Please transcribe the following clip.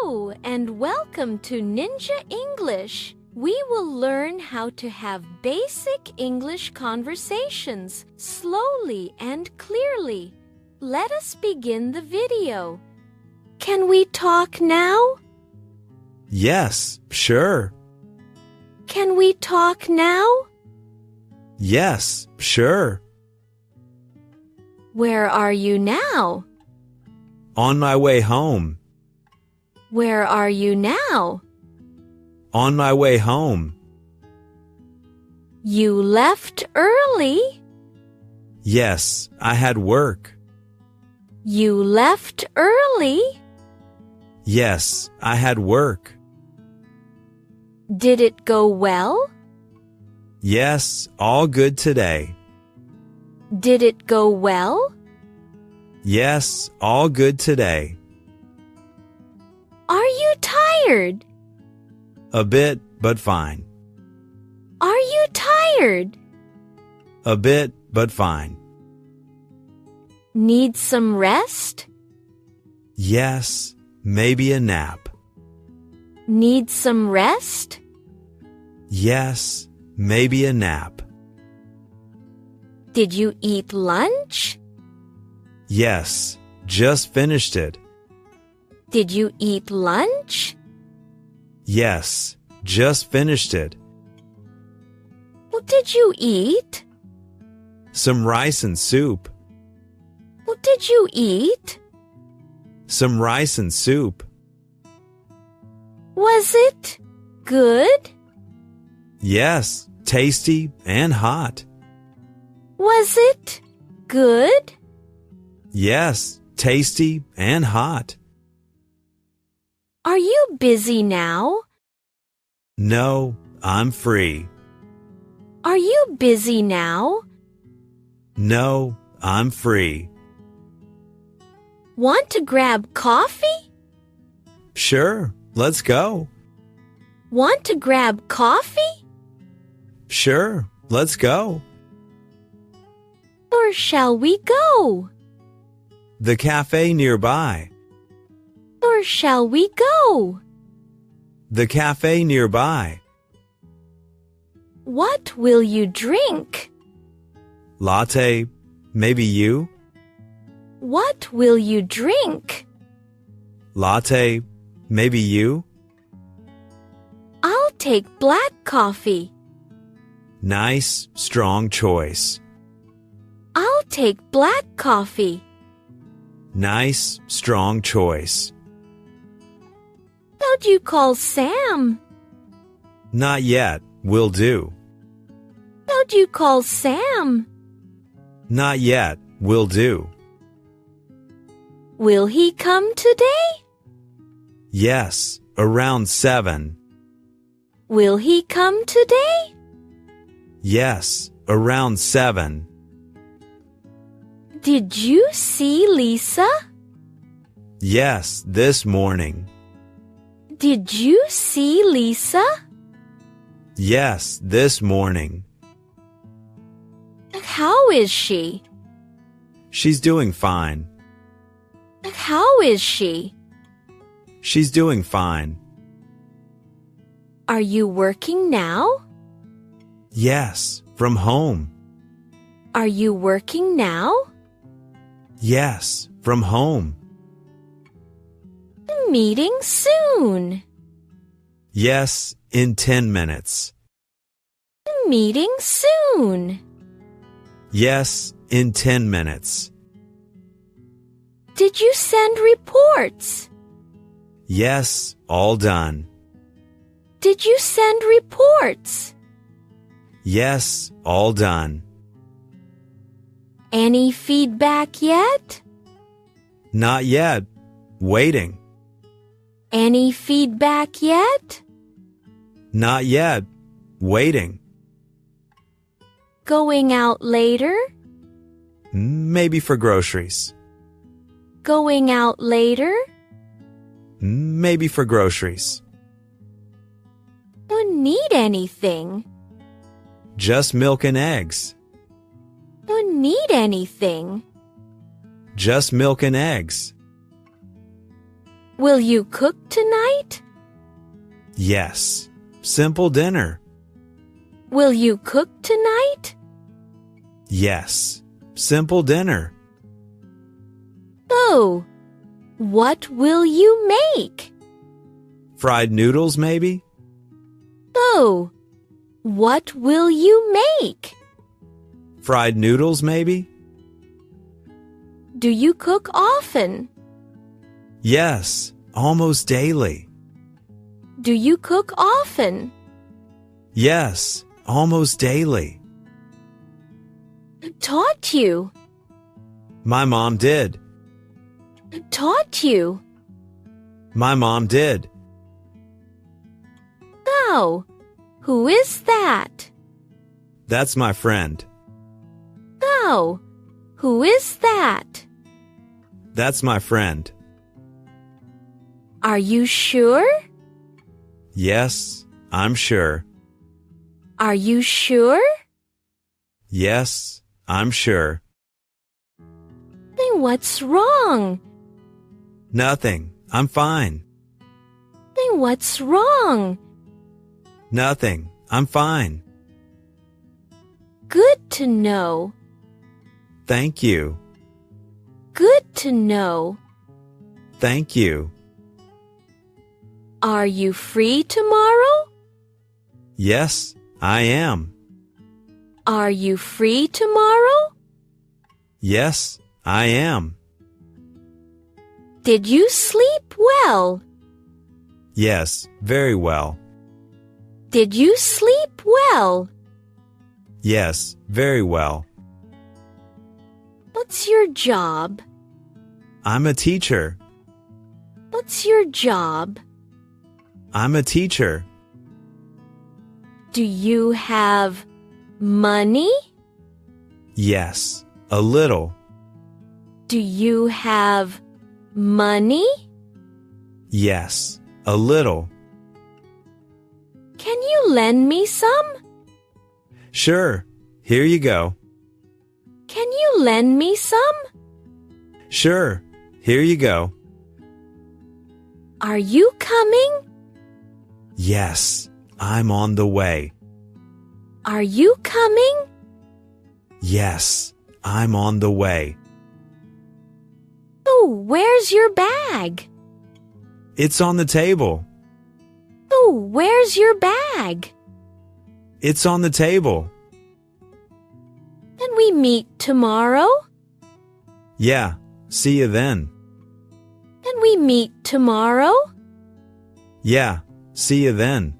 Hello and welcome to Ninja English. We will learn how to have basic English conversations slowly and clearly. Let us begin the video. Can we talk now? Yes, sure. Can we talk now? Yes, sure. Where are you now? On my way home. Where are you now? On my way home. You left early? Yes, I had work. You left early? Yes, I had work. Did it go well? Yes, all good today. Did it go well? Yes, all good today. Are you tired? A bit, but fine. Are you tired? A bit, but fine. Need some rest? Yes, maybe a nap. Need some rest? Yes, maybe a nap. Did you eat lunch? Yes, just finished it. Did you eat lunch? Yes, just finished it. What did you eat? Some rice and soup. What did you eat? Some rice and soup. Was it good? Yes, tasty and hot. Was it good? Yes, tasty and hot. Are you busy now? No, I'm free. Are you busy now? No, I'm free. Want to grab coffee? Sure, let's go. Want to grab coffee? Sure, let's go. Or shall we go? The cafe nearby. Or shall we go? The cafe nearby. What will you drink? Latte, maybe you? What will you drink? Latte, maybe you? I'll take black coffee. Nice, strong choice. I'll take black coffee. Nice, strong choice. How'd you call Sam? Not yet, will do. How'd you call Sam? Not yet, will do. Will he come today? Yes, around 7. Will he come today? Yes, around 7. Did you see Lisa? Yes, this morning. Did you see Lisa? Yes, this morning. How is she? She's doing fine. How is she? She's doing fine. Are you working now? Yes, from home. Are you working now? Yes, from home. Meeting soon. Yes, in 10 minutes. Meeting soon. Yes, in 10 minutes. Did you send reports? Yes, all done. Did you send reports? Yes, all done. Any feedback yet? Not yet. Waiting. Any feedback yet? Not yet. Waiting. Going out later? Maybe for groceries. Going out later? Maybe for groceries. Don't need anything. Just milk and eggs. Don't need anything. Just milk and eggs. Will you cook tonight? Yes. Simple dinner. Will you cook tonight? Yes. Simple dinner. Oh, what will you make? Fried noodles, maybe? Oh, what will you make? Fried noodles, maybe? Do you cook often? Yes. Almost daily. Do you cook often? Yes. Almost daily. Taught you. My mom did. Taught you. My mom did. Oh, who is that? That's my friend. Oh, who is that? That's my friend. Are you sure? Yes, I'm sure. Are you sure? Yes, I'm sure. Then what's wrong? Nothing. I'm fine. Then what's wrong? Nothing. I'm fine. Good to know. Thank you. Good to know. Thank you. Are you free tomorrow? Yes, I am. Are you free tomorrow? Yes, I am. Did you sleep well? Yes, very well. Did you sleep well? Yes, very well. What's your job? I'm a teacher. What's your job? I'm a teacher. Do you have money? Yes, a little. Do you have money? Yes, a little. Can you lend me some? Sure, here you go. Can you lend me some? Sure, here you go. Are you coming? Yes, I'm on the way. Are you coming? Yes, I'm on the way. Oh, where's your bag? It's on the table. Oh, where's your bag? It's on the table. Can we meet tomorrow? Yeah, see you then. Can we meet tomorrow? Yeah, see you then.